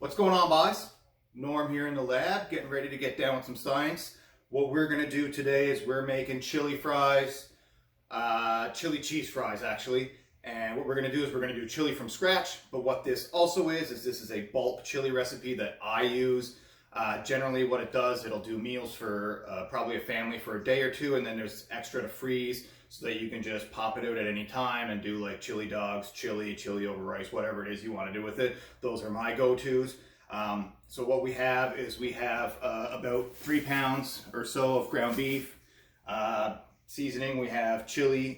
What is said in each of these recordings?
What's going on, boys? Norm here in the lab, getting ready to get down with some science. What we're going to do today is we're making chili fries, chili cheese fries actually. And what we're going to do is we're going to do chili from scratch. But what this also is this is a bulk chili recipe that I use. Generally what it does, it'll do meals for probably a family for a day or two, and then there's extra to freeze so that you can just pop it out at any time and do like chili dogs, chili over rice, whatever it is you want to do with it. Those are my go-tos. So what we have is we have about 3 pounds or so of ground beef. Seasoning, we have chili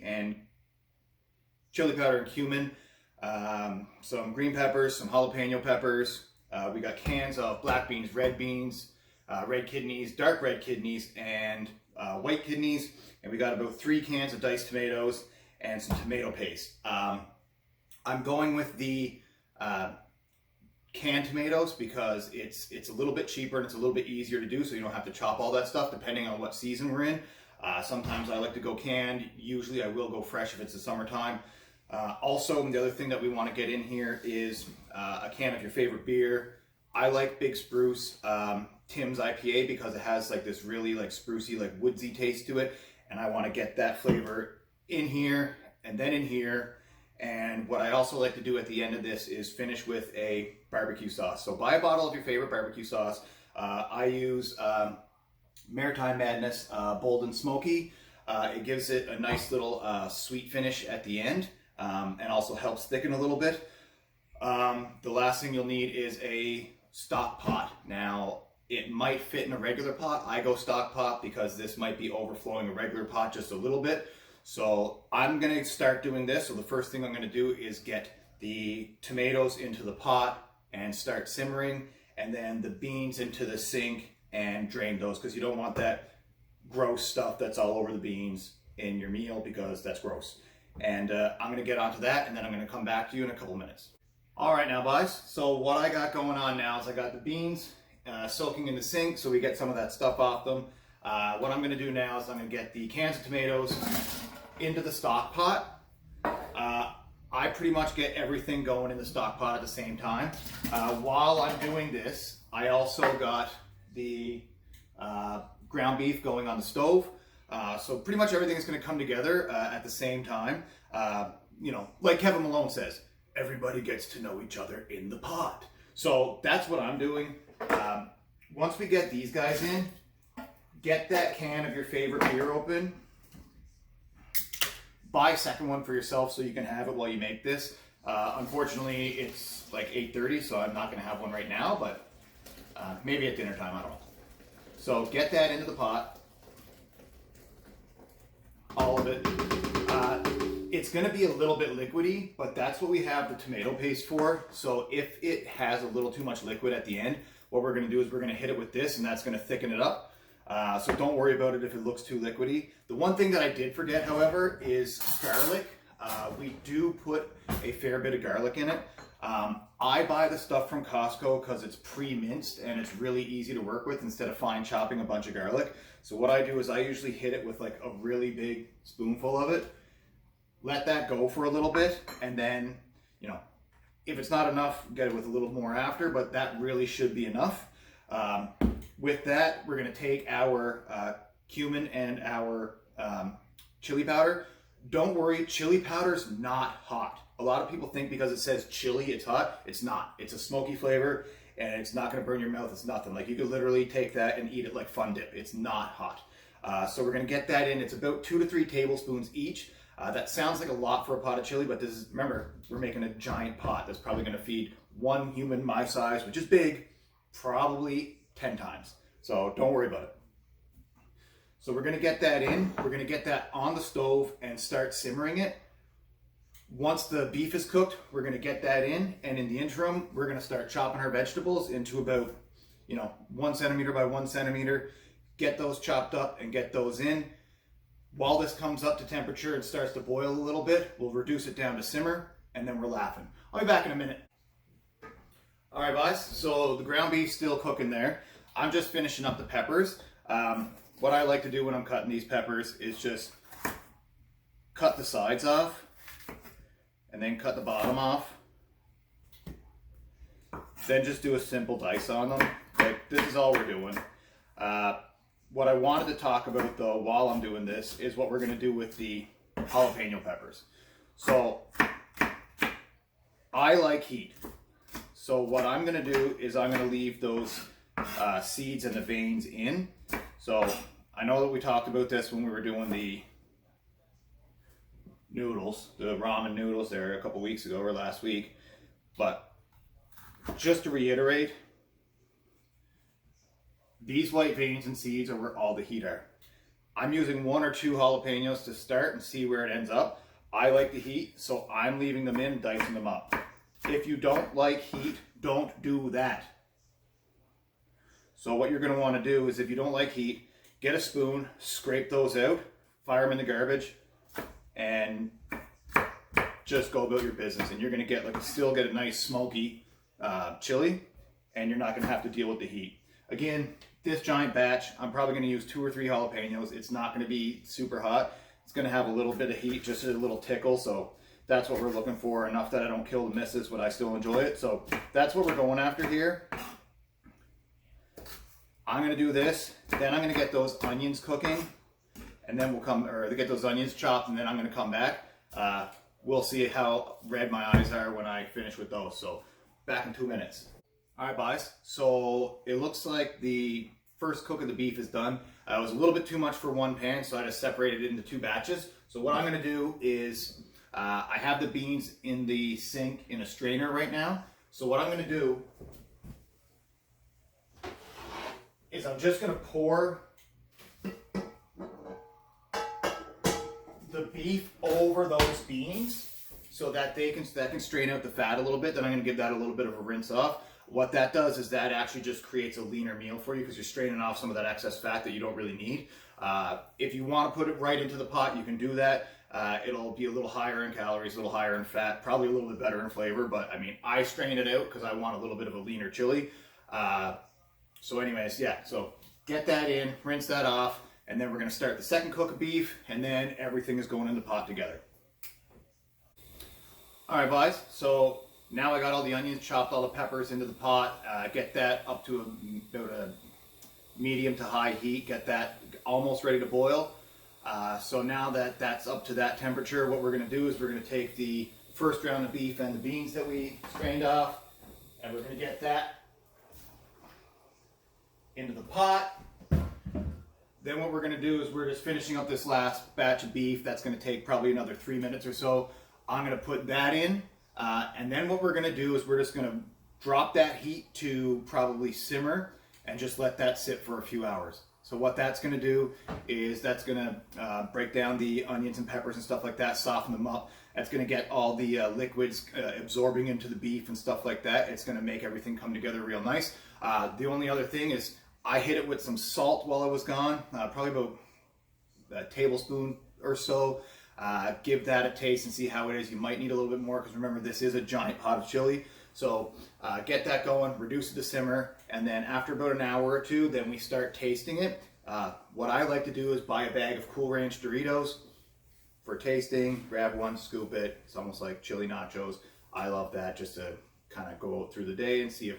powder and cumin, some green peppers, some jalapeno peppers. We got cans of black beans, red kidneys, dark red kidneys, and white kidneys. And we got about 3 cans of diced tomatoes and some tomato paste. I'm going with the canned tomatoes because it's a little bit cheaper and it's a little bit easier to do, so you don't have to chop all that stuff depending on what season we're in. Sometimes I like to go canned. Usually I will go fresh if it's the summertime. Also, the other thing that we want to get in here is a can of your favorite beer. I like Big Spruce Tim's IPA because it has like this really like sprucey, like woodsy taste to it, and I want to get that flavor in here and then in here. And what I also like to do at the end of this is finish with a barbecue sauce. So buy a bottle of your favorite barbecue sauce. I use Maritime Madness Bold and Smoky. It gives it a nice little sweet finish at the end, and also helps thicken a little bit. The last thing you'll need is a stock pot. Now, it might fit in a regular pot. I go stock pot because this might be overflowing a regular pot just a little bit. So I'm gonna start doing this. So the first thing I'm gonna do is get the tomatoes into the pot and start simmering, and then the beans into the sink and drain those, because you don't want that gross stuff that's all over the beans in your meal, because that's gross. And I'm gonna get onto that, and then I'm gonna come back to you in a couple minutes. All right now, guys, so what I got going on now is I got the beans soaking in the sink, so we get some of that stuff off them. What I'm gonna do now is I'm gonna get the cans of tomatoes into the stock pot. I pretty much get everything going in the stock pot at the same time. While I'm doing this, I also got the ground beef going on the stove. So pretty much everything is going to come together at the same time. You know, like Kevin Malone says, everybody gets to know each other in the pot. So that's what I'm doing. Once we get these guys in, get that can of your favorite beer open. Buy a second one for yourself so you can have it while you make this. Unfortunately, it's like 8:30, so I'm not going to have one right now, but maybe at dinner time, I don't know. So get that into the pot. All of it. It's going to be a little bit liquidy, but that's what we have the tomato paste for. So if it has a little too much liquid at the end, what we're going to do is we're going to hit it with this, and that's going to thicken it up. So don't worry about it if it looks too liquidy. The one thing that I did forget, however, is garlic. We do put a fair bit of garlic in it. I buy the stuff from Costco because it's pre-minced and it's really easy to work with instead of fine chopping a bunch of garlic. So what I do is I usually hit it with like a really big spoonful of it, let that go for a little bit, and then, you know, if it's not enough, get it with a little more after, but that really should be enough. With that, we're going to take our cumin and our chili powder. Don't worry, chili powder's not hot. A lot of people think because it says chili, it's hot. It's not. It's a smoky flavor, and it's not going to burn your mouth. It's nothing. Like, you could literally take that and eat it like Fun Dip. It's not hot. So we're going to get that in. It's about 2 to 3 tablespoons each. That sounds like a lot for a pot of chili, but this is, remember, we're making a giant pot that's probably going to feed one human my size, which is big, probably 10 times. So don't worry about it. So we're going to get that in. We're going to get that on the stove and start simmering it. Once the beef is cooked, we're going to get that in. And in the interim, we're going to start chopping our vegetables into about, 1 centimeter by 1 centimeter. Get those chopped up and get those in. While this comes up to temperature and starts to boil a little bit, we'll reduce it down to simmer, and then we're laughing. I'll be back in a minute. All right, guys, so the ground beef's still cooking there. I'm just finishing up the peppers. What I like to do when I'm cutting these peppers is just cut the sides off and then cut the bottom off. then just do a simple dice on them. Like, this is all we're doing. What I wanted to talk about though while I'm doing this is what we're going to do with the jalapeno peppers. So I like heat. So what I'm going to do is I'm going to leave those seeds and the veins in. So I know that we talked about this when we were doing the noodles, the ramen noodles there a couple weeks ago or last week. But just to reiterate, these white veins and seeds are where all the heat are. I'm using 1 or 2 jalapenos to start and see where it ends up. I like the heat, so I'm leaving them in and dicing them up. If you don't like heat, don't do that. So what you're going to want to do is, if you don't like heat, get a spoon, scrape those out, fire them in the garbage, and just go about your business. And you're going to get still get a nice smoky chili, and you're not going to have to deal with the heat. Again, this giant batch, I'm probably going to use 2 or 3 jalapenos. It's not going to be super hot. It's going to have a little bit of heat, just a little tickle. So that's what we're looking for. Enough that I don't kill the missus, but I still enjoy it. So that's what we're going after here. I'm going to do this. Then I'm going to get those onions cooking. And then get those onions chopped, and then I'm going to come back. We'll see how red my eyes are when I finish with those. So back in 2 minutes. All right, guys. So it looks like the first cook of the beef is done. It was a little bit too much for one pan, so I just separated it into 2 batches. So what I'm going to do is, I have the beans in the sink in a strainer right now. So what I'm going to do is I'm just going to pour the beef over those beans so that that can strain out the fat a little bit. Then I'm going to give that a little bit of a rinse off. What that does is that actually just creates a leaner meal for you, because you're straining off some of that excess fat that you don't really need. If you want to put it right into the pot, you can do that. It'll be a little higher in calories, a little higher in fat, probably a little bit better in flavor. But I mean, I strain it out because I want a little bit of a leaner chili. So anyways, yeah, so get that in, rinse that off, and then we're going to start the second cook of beef, and then everything is going in the pot together. All right, guys, so now I got all the onions chopped, all the peppers into the pot. Get that up to about a medium to high heat. Get that almost ready to boil. So now that that's up to that temperature, what we're going to do is we're going to take the first round of beef and the beans that we strained off, and we're going to get that into the pot. Then what we're going to do is we're just finishing up this last batch of beef. That's going to take probably another 3 minutes or so. I'm going to put that in. And then what we're going to do is we're just going to drop that heat to probably simmer and just let that sit for a few hours. So what that's going to do is that's going to break down the onions and peppers and stuff like that, soften them up. That's going to get all the liquids absorbing into the beef and stuff like that. It's going to make everything come together real nice. The only other thing is I hit it with some salt while I was gone, probably about a tablespoon or so. Give that a taste and see how it is. You might need a little bit more, because remember, this is a giant pot of chili. So get that going, reduce it to simmer, and then after about an hour or 2, then we start tasting it. What I like to do is buy a bag of Cool Ranch Doritos for tasting, grab one, scoop it. It's almost like chili nachos. I love that, just to kind of go through the day and see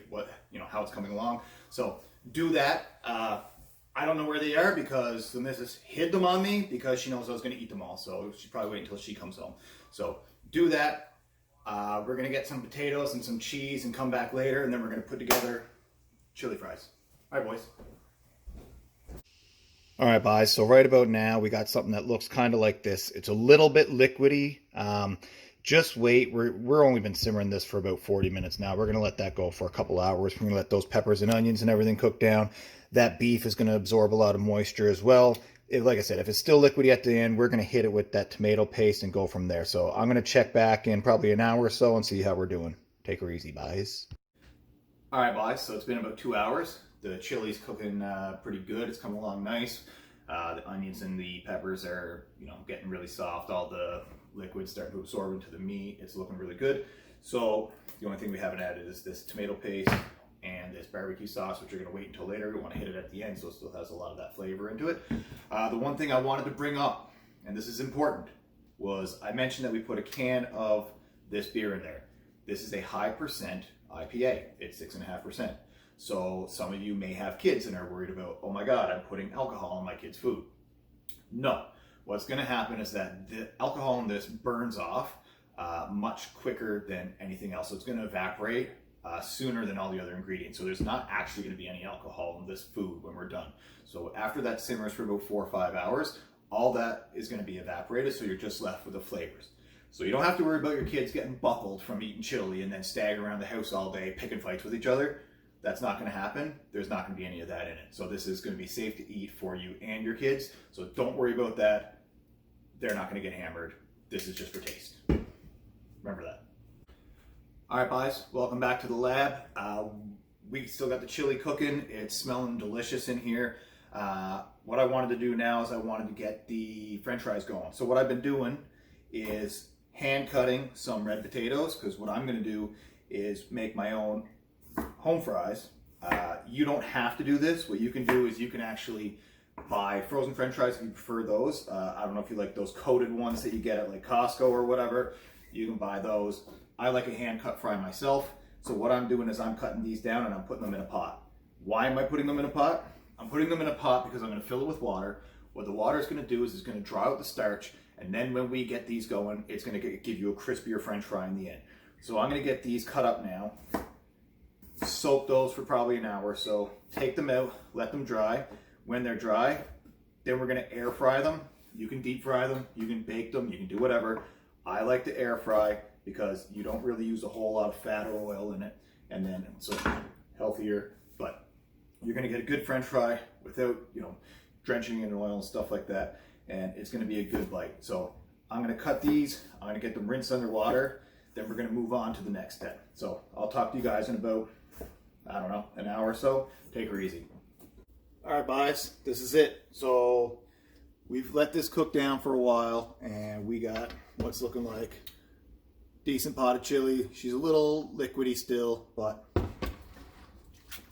how it's coming along. So do that. I don't know where they are, because the missus hid them on me because she knows I was going to eat them all. So she'd probably wait until she comes home. So do that. We're going to get some potatoes and some cheese and come back later, and then we're going to put together chili fries. All right, boys. All right, guys. So right about now, we got something that looks kind of like this. It's a little bit liquidy. Just wait. We're only been simmering this for about 40 minutes now. We're going to let that go for a couple hours. We're going to let those peppers and onions and everything cook down. That beef is going to absorb a lot of moisture as well. Like I said, if it's still liquidy at the end, we're going to hit it with that tomato paste and go from there. So I'm going to check back in probably an hour or so and see how we're doing. Take her easy, guys. All right, guys. So it's been about 2 hours. The chili's cooking pretty good. It's coming along nice. The onions and the peppers are, getting really soft. All the liquids starting to absorb into the meat. It's looking really good. So the only thing we haven't added is this tomato paste and this barbecue sauce, which we're going to wait until later. We want to hit it at the end, so it still has a lot of that flavor into it. The one thing I wanted to bring up, and this is important, was I mentioned that we put a can of this beer in there. This is a high percent IPA. It's 6.5%. So some of you may have kids and are worried about, oh my God, I'm putting alcohol in my kids' food. No, what's going to happen is that the alcohol in this burns off much quicker than anything else. So it's going to evaporate sooner than all the other ingredients. So there's not actually going to be any alcohol in this food when we're done. So after that simmers for about 4 or 5 hours, all that is going to be evaporated. So you're just left with the flavors. So you don't have to worry about your kids getting buckled from eating chili and then staggering around the house all day picking fights with each other. That's not going to happen. There's not going to be any of that in it. So this is going to be safe to eat for you and your kids. So don't worry about that. They're not going to get hammered. This is just for taste. Remember that. All right, guys, welcome back to the lab. We still got the chili cooking. It's smelling delicious in here. What I wanted to do now is I wanted to get the French fries going. So what I've been doing is hand cutting some red potatoes, because what I'm going to do is make my own home fries. You don't have to do this. What you can do is you can actually buy frozen French fries if you prefer those. I don't know if you like those coated ones that you get at like Costco or whatever. You can buy those. I like a hand cut fry myself. So what I'm doing is I'm cutting these down and I'm putting them in a pot. Why am I putting them in a pot? I'm putting them in a pot because I'm going to fill it with water. What the water is going to do is it's going to draw out the starch, and then when we get these going, it's going to give you a crispier French fry in the end. So I'm going to get these cut up now. Soak those for probably an hour. So take them out, let them dry. When they're dry, then we're going to air fry them. You can deep fry them, you can bake them, you can do whatever. I like to air fry because you don't really use a whole lot of fat or oil in it, and then so healthier. But you're going to get a good French fry without, drenching it in oil and stuff like that, and it's going to be a good bite. So I'm going to cut these. I'm going to get them rinsed under water. Then we're going to move on to the next step. So I'll talk to you guys in about, I don't know, an hour or so. Take her easy. All right, guys, this is it. So we've let this cook down for a while, and we got what's looking like decent pot of chili. She's a little liquidy still, but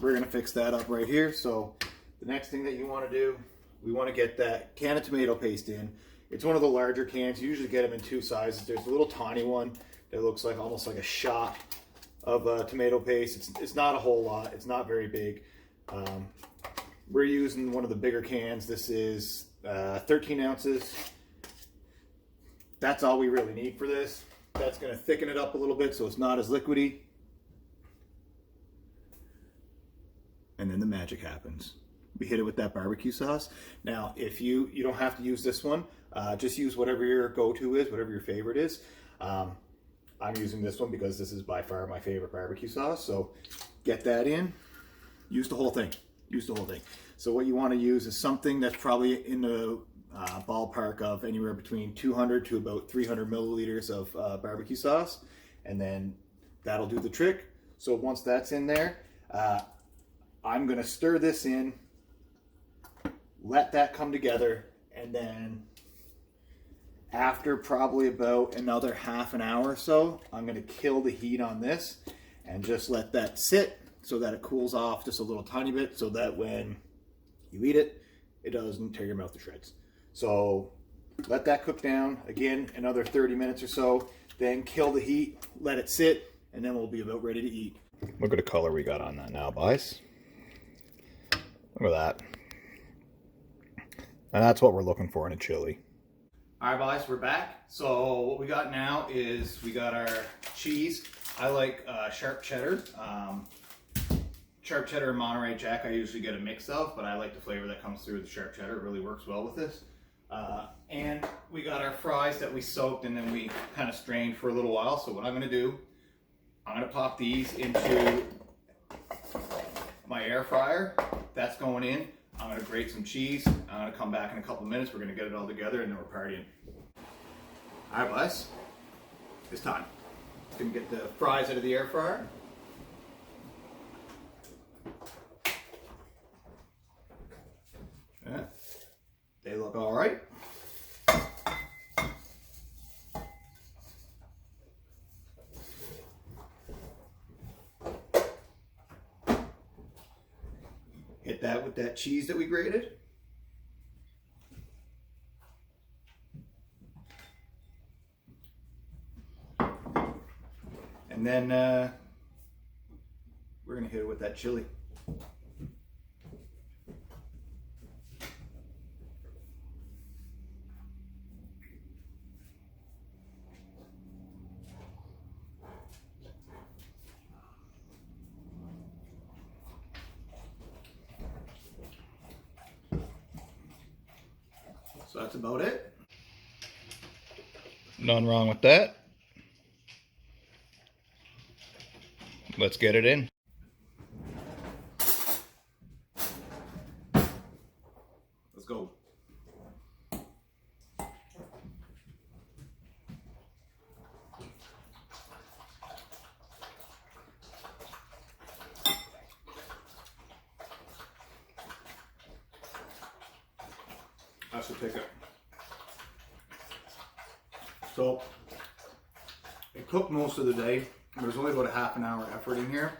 we're going to fix that up right here. So the next thing that you want to do, we want to get that can of tomato paste in. It's one of the larger cans. You usually get them in two sizes. There's a little tiny one that looks like almost like a shot of tomato paste. It's not a whole lot. It's not very big. We're using one of the bigger cans. This is 13 ounces. That's all we really need for this. That's going to thicken it up a little bit so it's not as liquidy. And then the magic happens. We hit it with that barbecue sauce. Now, if you don't have to use this one, just use whatever your go-to is, whatever your favorite is. I'm using this one because this is by far my favorite barbecue sauce. So get that in. Use the whole thing. Use the whole thing. So what you want to use is something that's probably in the ballpark of anywhere between 200 to about 300 milliliters of barbecue sauce. And then that'll do the trick. So once that's in there, I'm going to stir this in, let that come together, and then after probably about another half an hour or so, I'm going to kill the heat on this and just let that sit so that it cools off just a little tiny bit, so that when you eat it, it doesn't tear your mouth to shreds. So let that cook down, again, another 30 minutes or so, then kill the heat, let it sit, and then we'll be about ready to eat. Look at the color we got on that now, boys. Look at that. And that's what we're looking for in a chili. All right, guys, we're back. So what we got now is we got our cheese. I like sharp cheddar. Sharp cheddar and Monterey Jack I usually get a mix of, but I like the flavor that comes through the sharp cheddar. It really works well with this. And we got our fries that we soaked and then we kind of strained for a little while. So what I'm going to do, I'm going to pop these into my air fryer. That's going in. I'm going to grate some cheese. I'm going to come back in a couple minutes. We're going to get it all together and then we're partying. All right, guys. It's time. Going to get the fries out of the air fryer. Yeah. They look all right. Hit that with that cheese that we grated. And then hit it with that chili. So that's about it. Nothing wrong with that. Let's get it in. Let's go. I should take it. So it cooked most of the day. There's only about a half an hour effort in here,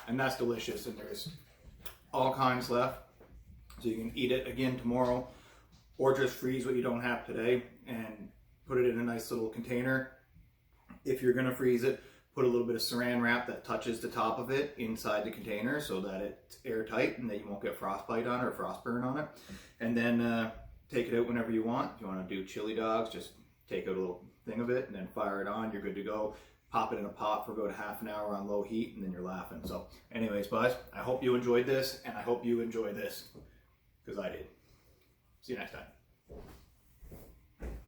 and that's delicious. And there's all kinds left, so you can eat it again tomorrow, or just freeze what you don't have today and put it in a nice little container. If you're gonna freeze it, put a little bit of saran wrap that touches the top of it inside the container so that it's airtight and that you won't get frostbite on it or frost burn on it. And then take it out whenever you want. If you want to do chili dogs, just take out a little thing of it and then fire it on. You're good to go. Pop it in a pot for about a half an hour on low heat, and then you're laughing. So anyways, guys, I hope you enjoyed this, and I hope you enjoy this, because I did. See you next time.